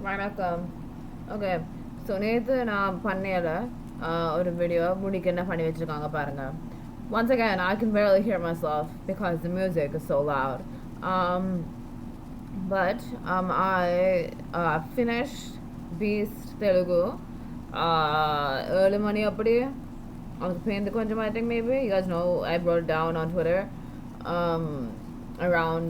வணக்கம். Okay, so நேத்து நான் பண்ணையில ஒரு வீடியோ முடிக்கு என்ன பண்ணி வச்சிருக்காங்க பாருங்க. Once again, I can barely hear myself because the music is so loud. Um, but I finished Beast Telugu early money அப்படி அதுக்கு பேருந்து கொஞ்சம் I think maybe you guys know I wrote it down on Twitter um, around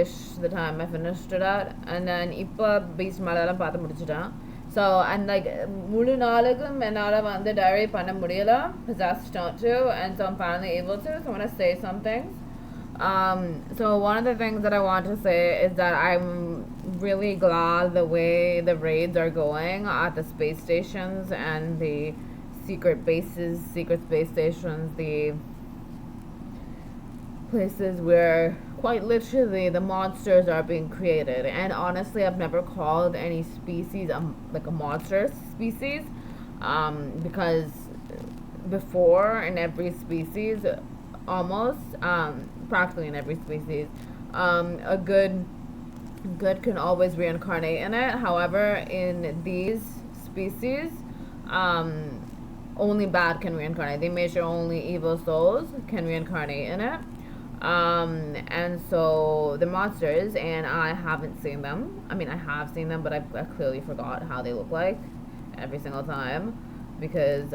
ish the time I finished it at, and then இப்ப Beast Malayalam பார்த்து முடிச்சிட்டேன். So and like முழு நாளுக்கும் என்னால வந்து diary பண்ண முடியல, possessed not to, and so I'm finally able to. So I want to say some things. So one of the things that I want to say is that I'm really glad the way the raids are going at the space stations and the secret bases, secret space stations, the places where quite literally the monsters are being created. And honestly, I've never called any species like a monster species, because before in every species, almost practically in every species, a good can always reincarnate in it. However, in these species, only bad can reincarnate. They made sure only evil souls can reincarnate in it. And so the monsters, and I haven't seen them. I mean, I have seen them, but I clearly forgot how they look like every single time because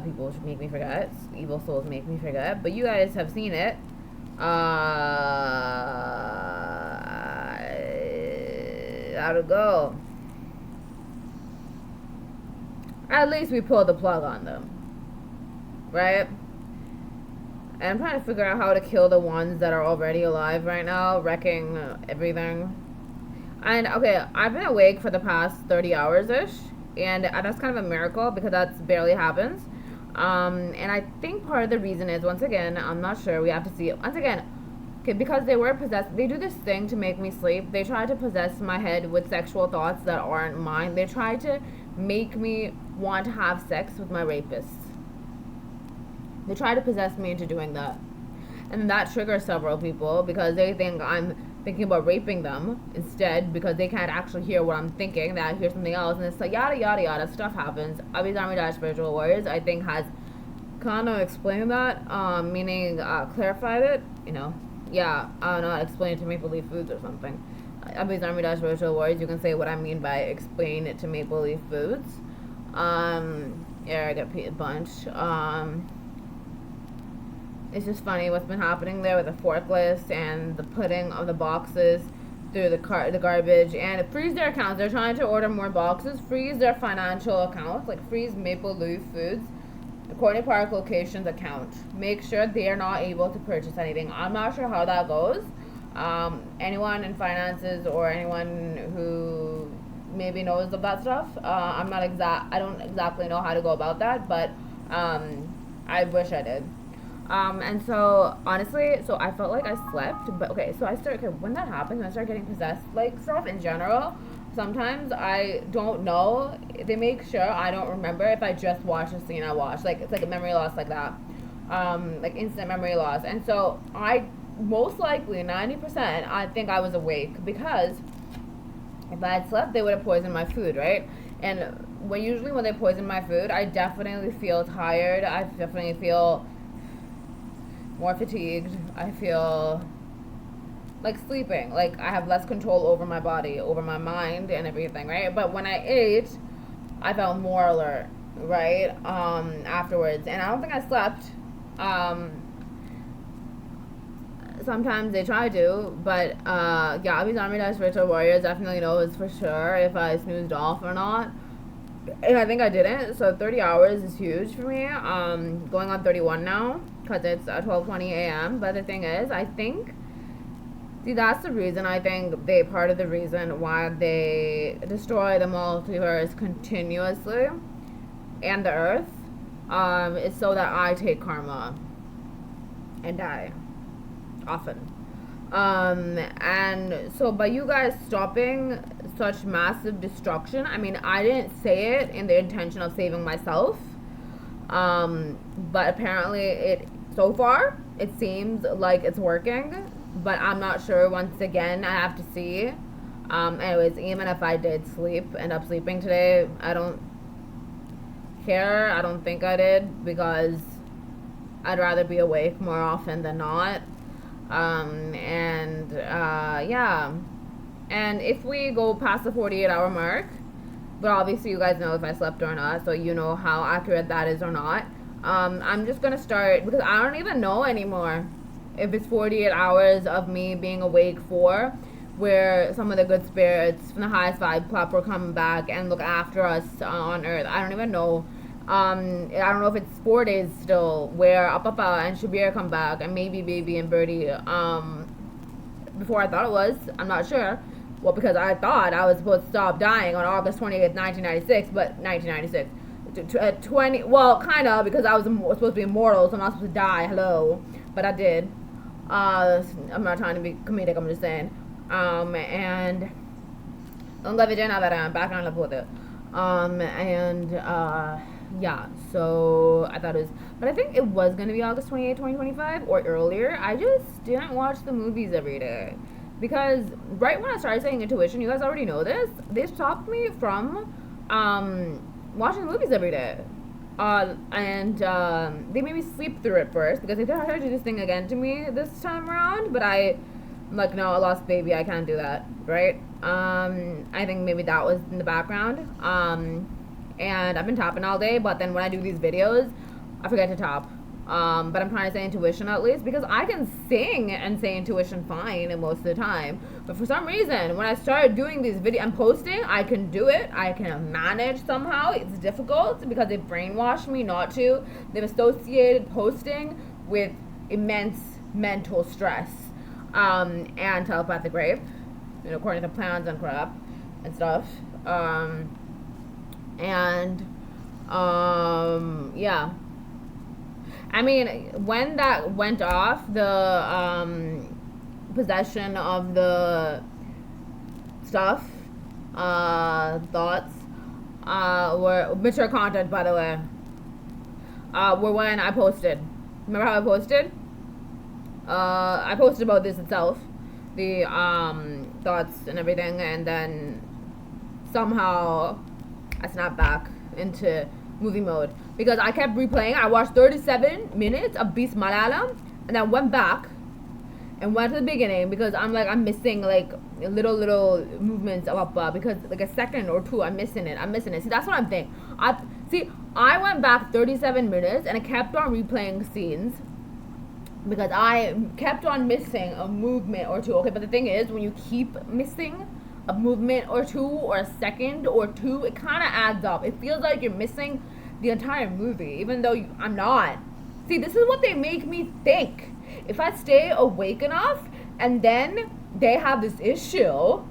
people should make me forget. Evil souls make me forget. But you guys have seen it. How'd it go? At least we pulled the plug on them, right? And I'm trying to figure out how to kill the ones that are already alive right now, wrecking everything. And okay, I've been awake for the past 30 hours-ish, and that's kind of a miracle because that barely happens. And I think part of the reason is, once again, I'm not sure, we have to see it. Once again, okay, because they were possessed, they do this thing to make me sleep. They try to possess my head with sexual thoughts that aren't mine. They try to make me want to have sex with my rapists. They try to possess me into doing that. And that triggers several people because they think I'm thinking about raping them instead because they can't actually hear what I'm thinking. They hear something else. And it's like yada yada yada. Stuff happens. Abhi's Army Dash Spiritual Warriors, I think, has kind of explained that, meaning clarified it. You know, yeah, I don't know, explain it to Maple Leaf Foods or something. Abhi's Army Dash Spiritual Warriors, you can say what I mean by explain it to Maple Leaf Foods. Yeah, I got a bunch. It's just funny what's been happening there with the forklifts and the putting of the boxes through the garbage, and freeze their accounts. They're trying to order more boxes, freeze their financial accounts, like freeze Maple Leaf Foods, Corny Park location's account. Make sure they are not able to purchase anything. I'm not sure how that goes. Anyone in finances or anyone who maybe knows of that stuff, I don't exactly know how to go about that, but I wish I did. And so honestly, so I felt like I slept, but okay, so when that happens, when I start getting possessed like stuff in general, sometimes I don't know, they make sure I don't remember if I just watched a scene I watched, like it's like a memory loss like that, like instant memory loss. And so I most likely 90% I think I was awake because if I had slept they would have poisoned my food, right? And usually when they poison my food, I definitely feel tired, I definitely feel more fatigued, I feel like sleeping, like I have less control over my body, over my mind and everything, right? But when I ate, I felt more alert, right? Afterwards, and I don't think I slept. Sometimes they try to, but Gabby's Army Dash Spiritual Warriors definitely knows for sure if I snoozed off or not. And I think I didn't, so 30 hours is huge for me. Going on 31 now, because it's 12:20 a.m. But the thing is, I think, see, that's the reason, I think, part of the reason why they destroy the multiverse continuously and the earth, is so that I take karma and die often. And so by you guys stopping such massive destruction, I mean, I didn't say it in the intention of saving myself, but apparently so far it seems like it's working, but I'm not sure. Once again, I have to see Anyways, even if I did end up sleeping today, I don't care. I don't think I did, because I'd rather be awake more often than not. Yeah. And if we go past the 48-hour mark, but obviously you guys know if I slept or not, so you know how accurate that is or not. I'm just gonna start, because I don't even know anymore if it's 48 hours of me being awake for, where some of the good spirits from the highest vibe club will come back and look after us on Earth. I don't even know. I don't know if it's 4 days still, where Appa and Shabir come back, and maybe Baby and Birdie. Before I thought it was. I'm not sure. Well, because I thought I was supposed to stop dying on August 28th, 1996, but 1996. 20, well, kind of, because I was supposed to be immortal, so I'm not supposed to die. Hello. But I did. I'm not trying to be comedic, I'm just saying. And background with it. Yeah, so I thought it was, but I think it was going to be August 28th, 2025, or earlier. I just didn't watch the movies every day, because right when I started saying intuition, you guys already know this, they stopped me from watching the movies every day. They made me sleep through it first, because they tried to do this thing again to me this time around, but I'm like, no, I lost baby, I can't do that, right? I think maybe that was in the background. And I've been tapping all day, but then when I do these videos, I forget to tap. But I'm trying to say intuition at least, because I can sing and say intuition fine and most of the time. But for some reason, when I started doing these videos and posting, I can do it. I can manage somehow. It's difficult because they brainwashed me not to. They've associated posting with immense mental stress and telepathic rape, you know, according to plans and crap and stuff. Yeah. I mean, when that went off, the possession of the stuff, thoughts, were mature content, by the way, were when I posted. Remember how I posted? I posted about this itself, the thoughts and everything, and then somehow I snapped back into movie mode, because I kept replaying. I watched 37 minutes of Beast Malayalam, and then went back and went to the beginning, because I'm like, I'm missing like little movements of Appa, because like a second or two I'm missing it. See, that's what I'm thinking. I went back 37 minutes and I kept on replaying scenes, because I kept on missing a movement or two. Okay, but the thing is, when you keep missing a movement or two, or a second or two, it kind of adds up. It feels like you're missing the entire movie, even though I'm not. See, this is what they make me think. If I stay awake enough, and then they have this issue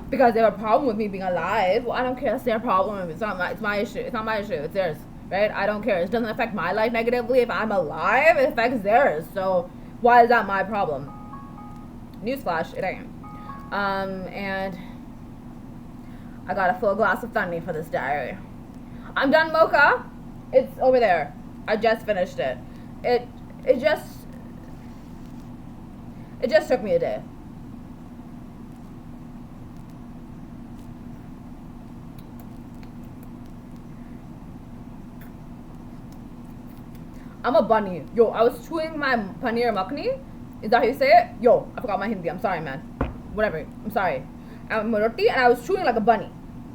because they have a problem with me being alive, well, I don't care. It's their problem. It's my issue. It's not my issue. It's theirs, right? I don't care. It doesn't affect my life negatively. If I'm alive, it affects theirs. So why is that my problem? Newsflash, it ain't. And I got a full glass of Thunny for this diary. I'm done mocha. It's over there. I just finished it. It just took me a day. I'm a bunny. Yo, I was chewing my paneer makhni. Is that how you say it? Yo, I forgot my Hindi. I'm sorry, man. Whatever. I'm sorry. I'm a roti, and I was chewing like a bunny.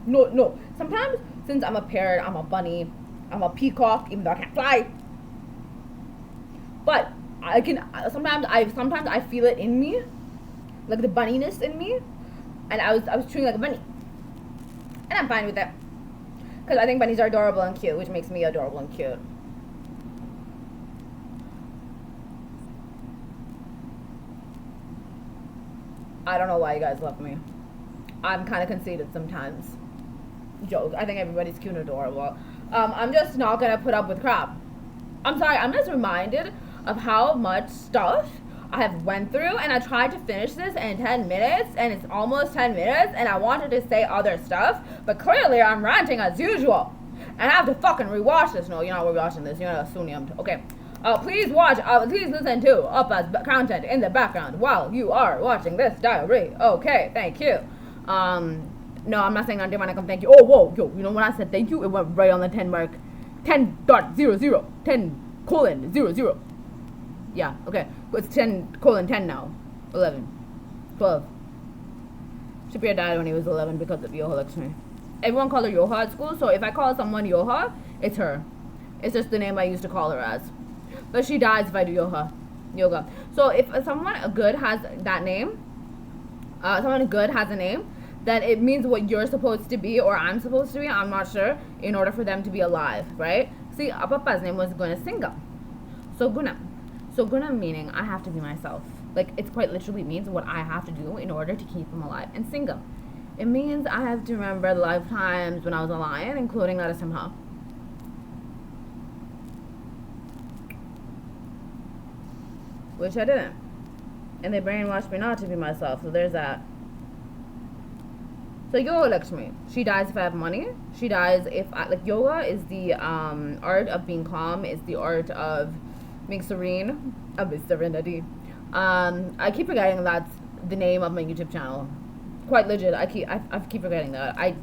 No. Sometimes, since I'm a parrot, I'm a bunny, I'm a peacock, even though I can't fly. But I can sometimes I feel it in me, like the bunniness in me, and I was chewing like a bunny, and I'm fine with that, because I think bunnies are adorable and cute, which makes me adorable and cute. I don't know why you guys love me. I'm kind of conceited sometimes. Joke. I think everybody's cute and adorable. I'm just not gonna put up with crap. I'm sorry. I'm just reminded of how much stuff I have went through, and I tried to finish this in 10 minutes, and it's almost 10 minutes, and I wanted to say other stuff, but clearly I'm ranting as usual. And I have to fucking rewatch this. No, you're not rewatching this. You're not sunniyamed. Okay. Please watch, please listen to Appa's content in the background while you are watching this diary. Okay, thank you. No, I'm not saying on Divine thank you. Oh, whoa, yo, you know when I said thank you, it went right on the 10 mark. 10.00, 10:00. Yeah, okay. It's 10:10 now. 11, 12. Shapir died when he was 11 because of Yoha Lakshmi. Everyone called her Yoha at school, so if I call someone Yoha, it's her. It's just the name I used to call her as. But she dies if I do yoga. So if someone good has that name, someone good has a name, then it means what you're supposed to be or I'm supposed to be, I'm not sure, in order for them to be alive, right? See, Appa's name was Guna Singha. So Guna meaning I have to be myself. Like, it's quite literally means what I have to do in order to keep him alive. And Singha, it means I have to remember the lifetimes when I was a lion, including Narasimha. Which I didn't. And they brainwashed me not to be myself, so there's that. So Yoga Lakshmi, she dies if I have money. She dies if I, like, yoga is the art of being calm, it's the art of being serene, serenity. I keep forgetting that's the name of my YouTube channel. Quite legit, I keep forgetting that. I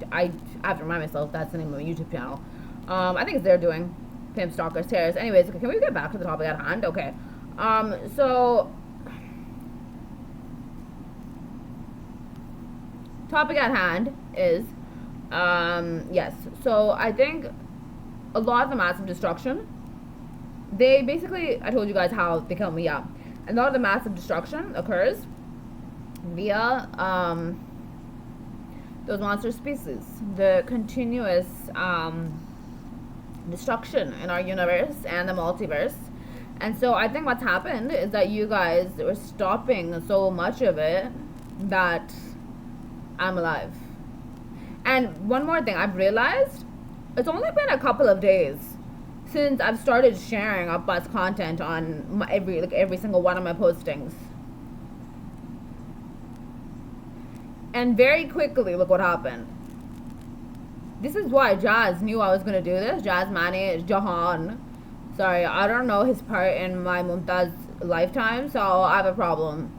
have to remind myself that's the name of my YouTube channel. I think it's they're doing pimps, stalkers, terrorists. Anyways, can we get back to the topic at hand? Okay. So topic at hand is yes, so I think a lot of the massive destruction, they basically, I told you guys how they kill me, yeah. A lot of the massive destruction occurs via those monster species, the continuous destruction in our universe and the multiverse. And so I think what's happened is that you guys were stopping so much of it that I'm alive. And one more thing, I've realized it's only been a couple of days since I've started sharing Appa's content on every single one of my postings. And very quickly, look what happened. This is why Jazz knew I was going to do this. Jazz Mani Jahan. Sorry, I don't know his part in my Mumtaz lifetime, so I have a problem.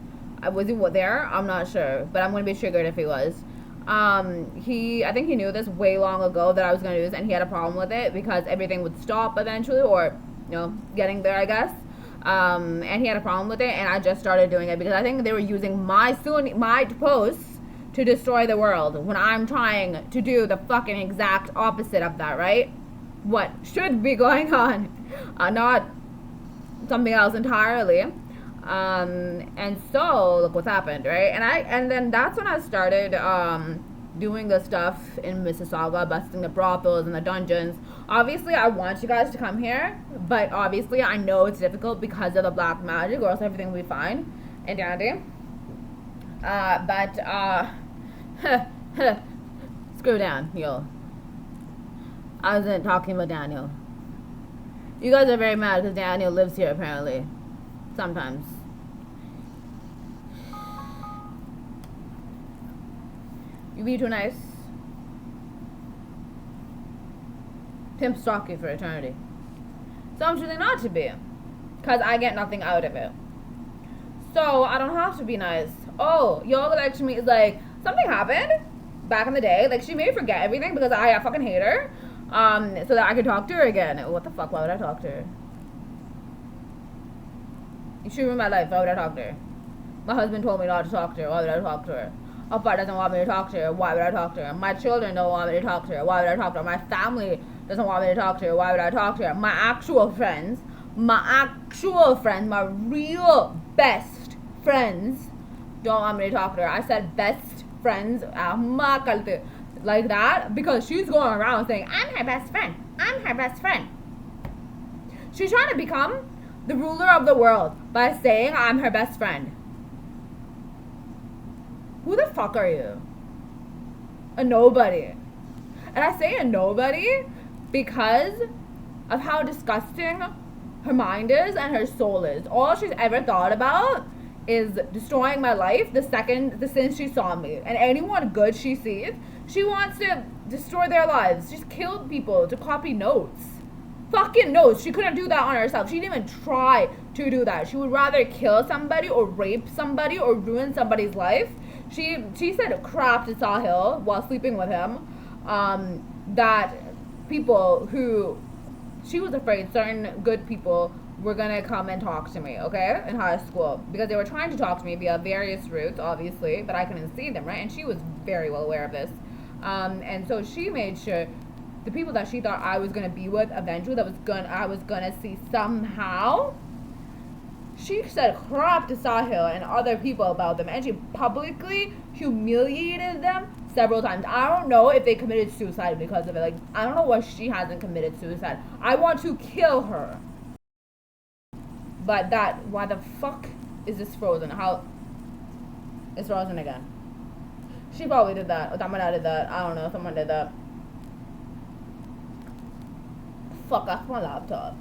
Was he there? I'm not sure, but I'm going to be triggered if he was. I think he knew this way long ago that I was going to do this, and he had a problem with it because everything would stop eventually, or, getting there, I guess. And he had a problem with it, and I just started doing it because I think they were using my posts to destroy the world when I'm trying to do the fucking exact opposite of that, right? What should be going on, not something else entirely. And so look what's happened, right? And then that's when I started doing the stuff in Mississauga, busting the brothels and the dungeons. Obviously I want you guys to come here, but obviously I know it's difficult because of the black magic, or else everything will be fine and dandy. Screw Daniel. I wasn't talking about Daniel. You guys are very mad because Daniel lives here apparently. Sometimes. You be too nice. Pimp stalk you for eternity. So I'm choosing not to be. Because I get nothing out of it. So I don't have to be nice. Oh, Yoga Lakshmi is like, something happened back in the day. Like, she made me forget everything because I fucking hate her. So that I could talk to her again. What the fuck? Why would I talk to her? She ruined my life. Why would I talk to her? My husband told me not to talk to her. Why would I talk to her? Appa doesn't want me to talk to her. Why would I talk to her? My children don't want me to talk to her. Why would I talk to her? My family doesn't want me to talk to her. Why would I talk to her? My actual friends, my real best friends don't want me to talk to her. I said best friends, like that, because she's going around saying, I'm her best friend. I'm her best friend. She's trying to become the ruler of the world by saying I'm her best friend. Who the fuck are you? A nobody. And I say a nobody because of how disgusting her mind is and her soul is. All she's ever thought about is destroying my life since she saw me. And anyone good she sees, she wants to destroy their lives. Just kill people to copy notes. Fucking notes. She couldn't do that on herself. She didn't even try to do that. She would rather kill somebody or rape somebody or ruin somebody's life She said crap to Sahil while sleeping with him. That people who she was afraid certain good people were gonna come and talk to me, okay, in high school, because they were trying to talk to me via various routes, obviously, but I couldn't see them, right? And she was very well aware of this, and so she made sure the people that she thought I was gonna be with eventually, I was gonna see somehow. She said crap to Sahil and other people about them, and she publicly humiliated them several times. I don't know if they committed suicide because of it. Like, I don't know why she hasn't committed suicide. I want to kill her. But why the fuck is this frozen? How? It's frozen again. She probably did that. Or someone did that. I don't know. Someone did that. Fuck off my laptop.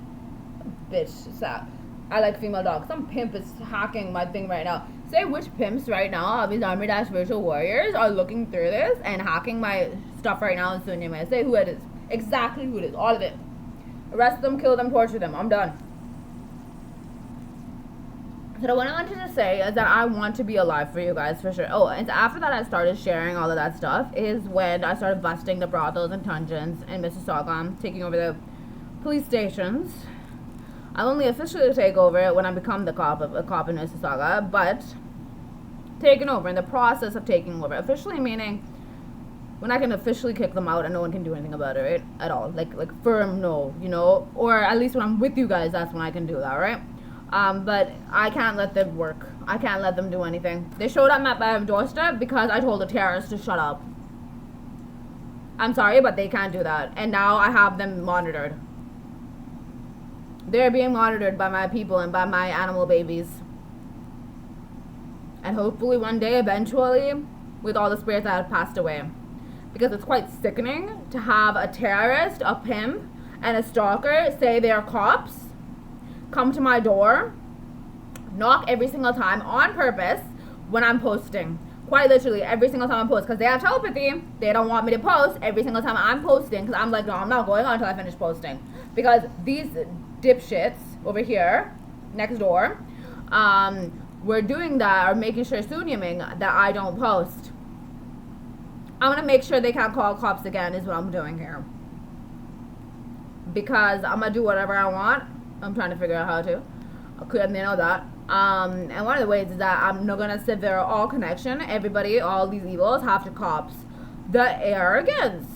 Bitch, stop. I like female dogs. Some pimp is hacking my thing right now. Say which pimps right now of these Army Dash Virtual Warriors are looking through this and hacking my stuff right now in sunniyamed. Say who it is. Exactly who it is. All of it. Arrest them, kill them, torture them. I'm done. So what I wanted to say is that I want to be alive for you guys, for sure. Oh, and after that I started sharing all of that stuff is when I started busting the brothels and dungeons in Mississauga, taking over the police stations. I'll only officially take over when I become a cop in Mississauga, but taking over, in the process of taking over, officially meaning when I can officially kick them out and no one can do anything about it, right? At all. Like firm no, you know? Or at least when I'm with you guys, that's when I can do that, right? But I can't let them work. I can't let them do anything. They showed up at my doorstep because I told the terrorists to shut up. I'm sorry, but they can't do that. And now I have them monitored. They're being monitored by my people and by my animal babies. And hopefully one day, eventually, with all the spirits that have passed away. Because it's quite sickening to have a terrorist, a pimp, and a stalker say they're cops, come to my door, knock every single time on purpose when I'm posting. Quite literally every single time I post, because they have telepathy. They don't want me to post every single time I'm posting, because I'm like, no, I'm not going on until I finish posting. Because these dipshits over here, next door, we're doing that, or making sure sunniyamed that I don't post. I'm gonna make sure they can't call cops again is what I'm doing here. Because I'm gonna do whatever I want. I'm trying to figure out how to. And they know that. And one of the ways is that I'm not gonna sever all connection. Everybody, all these evils have to cops. The arrogance.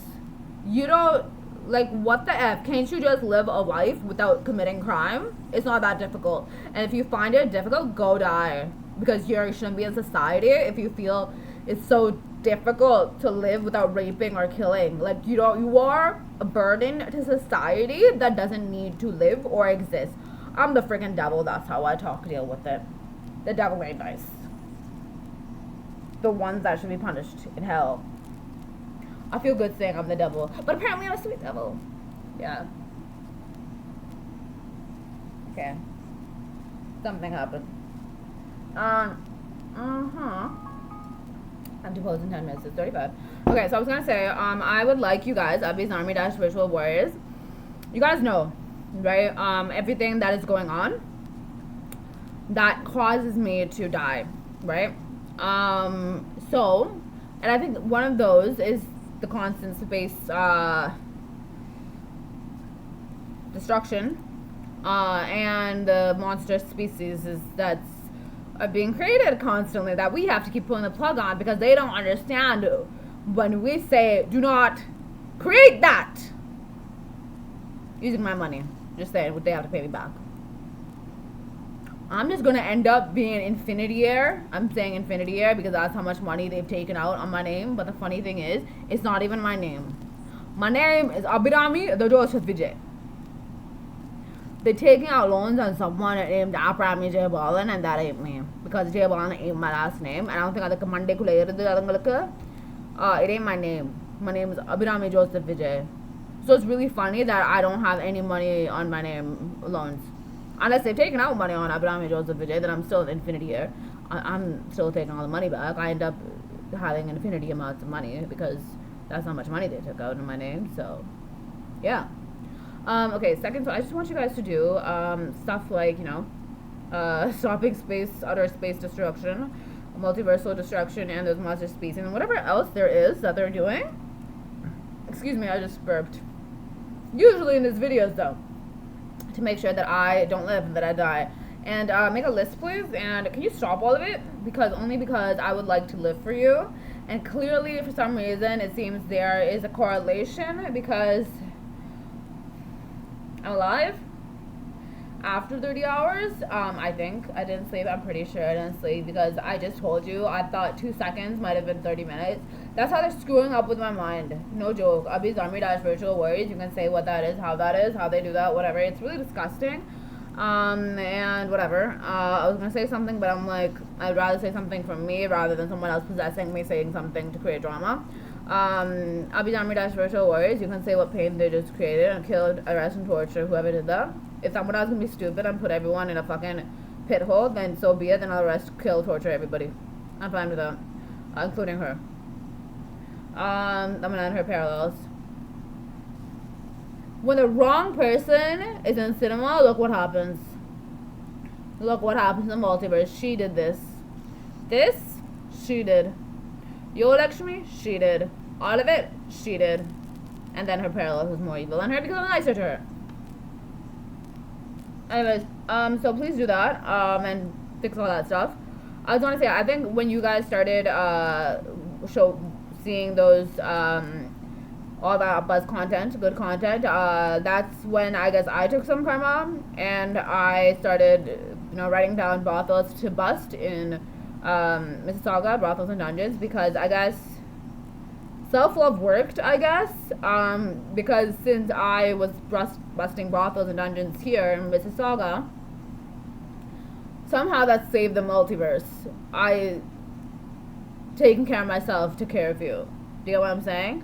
You don't, like, what the F? Can't you just live a life without committing crime? It's not that difficult. And if you find it difficult, go die. Because you shouldn't be in society if you feel it's so difficult to live without raping or killing. Like, you are a burden to society that doesn't need to live or exist. I'm the freaking devil. That's how I deal with it. The devil ain't nice. The ones that should be punished in hell. I feel good saying I'm the devil, but apparently I'm a sweet devil. Yeah. Okay. Something happened. I'm to pose in 10 minutes. It's 35. Okay, so I was gonna say, I would like you guys, Abby's Army Dash Virtual Warriors. You guys know, right? Everything that is going on that causes me to die, right? So, and I think one of those is the constant space destruction, and the monster species that's are being created constantly that we have to keep pulling the plug on because they don't understand when we say do not create that using my money. Just saying, what they have to pay me back. I'm just gonna end up being Infinity Air. I'm saying Infinity Air because that's how much money they've taken out on my name. But the funny thing is, it's not even my name. My name is Abhirami the Joseph Vijay. They're taking out loans on someone named Appa and that ain't me. Because Jayabalan ain't my last name. And I don't think I like a Monday it ain't my name. My name is Abhirami Joseph Vijay. So it's really funny that I don't have any money on my name loans. Unless they've taken out money on Abhirami Joseph Vijay, then I'm still in Infinity here. I'm still taking all the money back. I end up having infinity amounts of money because that's how much money they took out in my name. So, yeah. Okay, second, so I just want you guys to do stuff like, stopping utter space destruction, multiversal destruction, and there's monster species, and whatever else there is that they're doing. Excuse me, I just burped. Usually in these videos, though, to make sure that I don't live and that I die. And make a list, please. And can you stop all of it? Because I would like to live for you. And clearly, for some reason, it seems there is a correlation because I'm alive after 30 hours. I think I didn't sleep. I'm pretty sure I didn't sleep because I just told you I thought 2 seconds might have been 30 minutes. That's how they're screwing up with my mind. No joke. Abhi Zarmi virtual worries. You can say what that is, how they do that, whatever. It's really disgusting. And whatever. I was gonna say something, but I'm like, I'd rather say something from me rather than someone else possessing me saying something to create drama. Abhidharmi virtual worries. You can say what pain they just created and killed, arrest, and torture whoever did that. If someone else gonna be stupid and put everyone in a fucking pit hole, then so be it. Then I'll arrest, kill, torture everybody. I'm fine with that, including her. I'm gonna end her parallels. When the wrong person is in cinema, look what happens. Look what happens in the multiverse. She did this. This, she did. Yo Lakshmi, she did. All of it, she did. And then her parallel was more evil than her because I'm nicer to her. Anyways, so please do that, and fix all that stuff. I just want to say, I think when you guys started, seeing those, all that buzz content, good content, that's when I guess I took some karma, and I started, writing down brothels to bust in, Mississauga, brothels and dungeons, because I guess self-love worked, I guess, because since I was busting brothels and dungeons here in Mississauga, somehow that saved the multiverse. I taking care of myself took care of you. Do you get what I'm saying?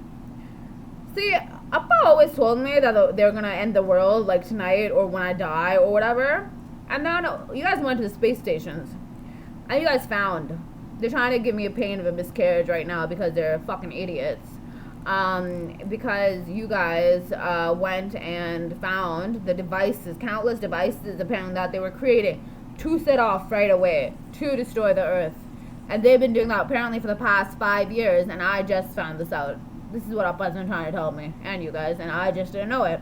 See, Appa always told me that they're gonna end the world like tonight or when I die or whatever. And then you guys went to the space stations. And you guys found. They're trying to give me a pain of a miscarriage right now because they're fucking idiots. Because you guys went and found the devices, countless devices apparently that they were creating to set off right away to destroy the Earth. And they've been doing that apparently for the past 5 years, and I just found this out. This is what Appa's been trying to tell me, and you guys, and I just didn't know it.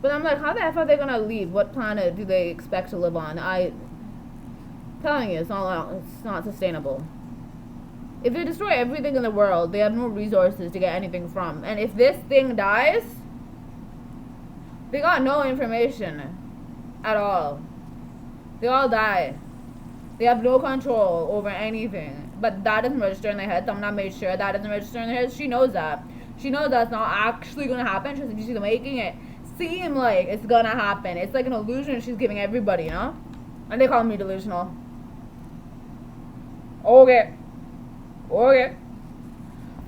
But I'm like, how the F are they gonna leave? What planet do they expect to live on? Telling you, it's not sustainable. If they destroy everything in the world, they have no resources to get anything from. And if this thing dies, they got no information at all. They all die. They have no control over anything. But that doesn't register in their head. Someone made sure that doesn't register in their head. She knows that. She knows that's not actually gonna happen. She's making it seem like it's gonna happen. It's like an illusion she's giving everybody, And they call me delusional. Okay.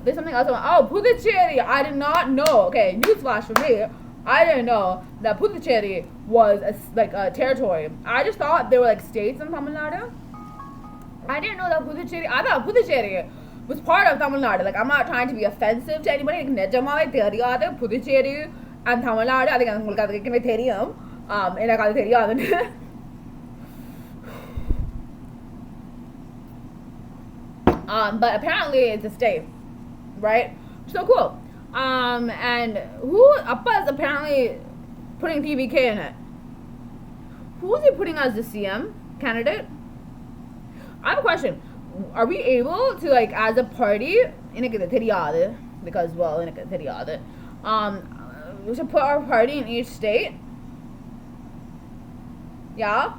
There's something else. Oh, Puducherry. I did not know. Okay, newsflash for me. I didn't know that Puducherry was a territory. I just thought they were like states in Tamil Nadu. I didn't know that Puducherry. I thought Puducherry was part of Tamil Nadu. Like, I'm not trying to be offensive to anybody. Nijamave theriyadu Puducherry and Tamil Nadu. I think ungalku adukku theriyum. Enakku adu theriyadhu. But apparently it's a state, right? So cool. And Appa is apparently putting TVK in it. Who is he putting as the CM candidate? I have a question. Are we able to, like, as a party, because, well, we should put our party in each state? Yeah?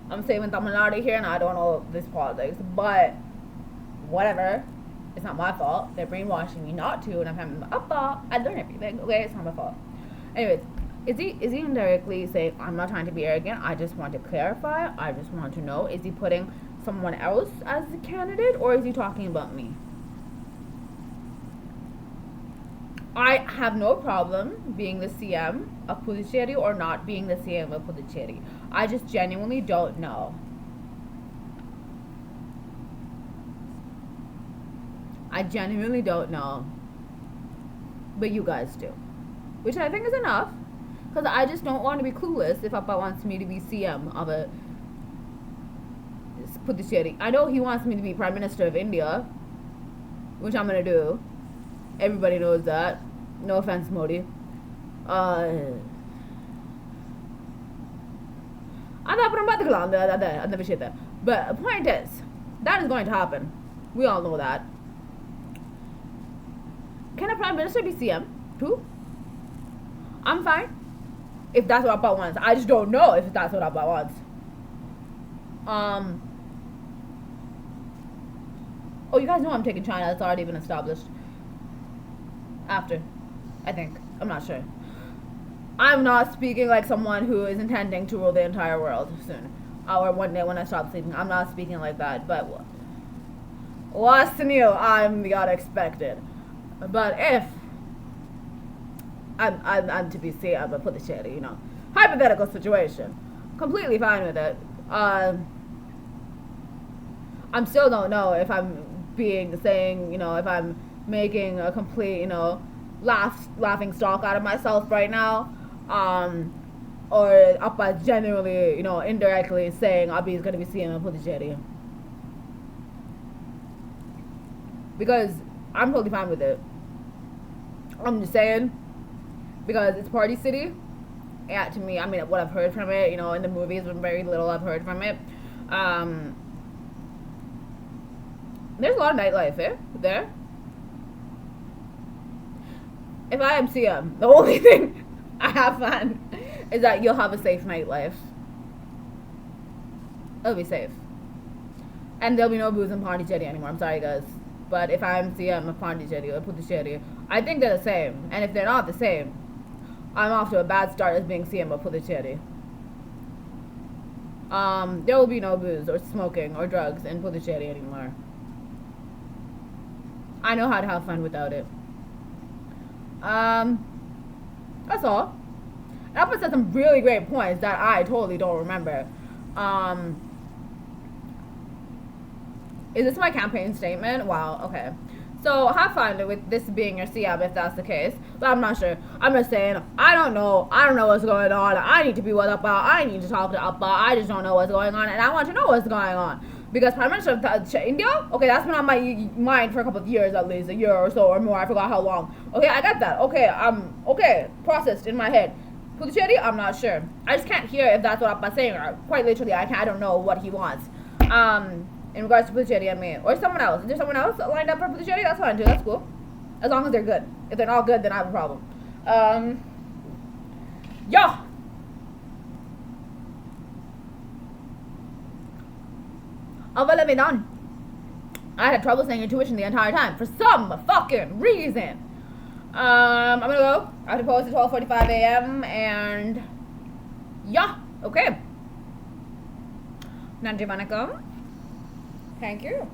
I'm saving Tamil Nadu here, and I don't know this politics, but whatever. It's not my fault. They're brainwashing me not to, and I'm having Appa. I learn everything. Okay, it's not my fault. Anyways, is he indirectly saying, I'm not trying to be arrogant, I just want to clarify, I just want to know, is he putting someone else as the candidate, or is he talking about me? I have no problem being the CM of Puducherry or not being the CM of Puducherry. I just genuinely don't know. I genuinely don't know. But you guys do. Which I think is enough. Because I just don't want to be clueless if Appa wants me to be CM of a Puducherry. I know he wants me to be Prime Minister of India, which I'm going to do. Everybody knows that. No offense, Modi. But the point is, that is going to happen. We all know that. Can a Prime Minister be CM too? I'm fine. If that's what Appa wants. I just don't know if that's what Appa wants. Oh, you guys know I'm taking China. That's already been established. After. I think. I'm not sure. I'm not speaking like someone who is intending to rule the entire world soon. Or one day when I stop sleeping. I'm not speaking like that. But what's new? I'm the unexpected. But if I'm to be seen, I'm gonna put the shitty, you know. Hypothetical situation. Completely fine with it. I'm still don't know if I'm saying, you know, if I'm making a complete, you know, laughing stock out of myself right now. Or Appa genuinely, you know, indirectly saying Abhi is gonna be seeing and put the shitty. Because I'm totally fine with it. I'm just saying, because it's Party City, and to me, I mean, what I've heard from it, you know, in the movies, but very little I've heard from it. There's a lot of nightlife there. If I am CM, the only thing I have fun is that you'll have a safe nightlife. It'll be safe. And there'll be no booze in Pondicherry anymore. I'm sorry, guys. But if I'm CM of Pondicherry or Puducherry, I think they're the same. And if they're not the same, I'm off to a bad start as being CM of Puducherry. There will be no booze or smoking or drugs in Puducherry anymore. I know how to have fun without it. That's all. Appa said some really great points that I totally don't remember. Is this my campaign statement? Wow, okay. So have fun with this being your CM if that's the case. But I'm not sure. I'm just saying, I don't know what's going on. I need to be with Appa. I need to talk to Appa. I just don't know what's going on. And I want to know what's going on. Because Prime Minister of India? Okay, that's been on my mind for a couple of years at least. A year or so or more. I forgot how long. Okay, I got that. Okay, okay. Processed in my head. Puducherry? I'm not sure. I just can't hear if that's what Appa's saying. Or quite literally, I don't know what he wants. In regards to Puducherry and me. Or someone else. Is there someone else lined up for Puducherry? That's fine too. That's cool. As long as they're good. If they're not good, then I have a problem. Yeah. Let me done. I had trouble saying intuition the entire time. For some fucking reason. I'm gonna go. I have to post at 12:45 a.m. and yeah. Okay. Nandri vanakkam. Thank you.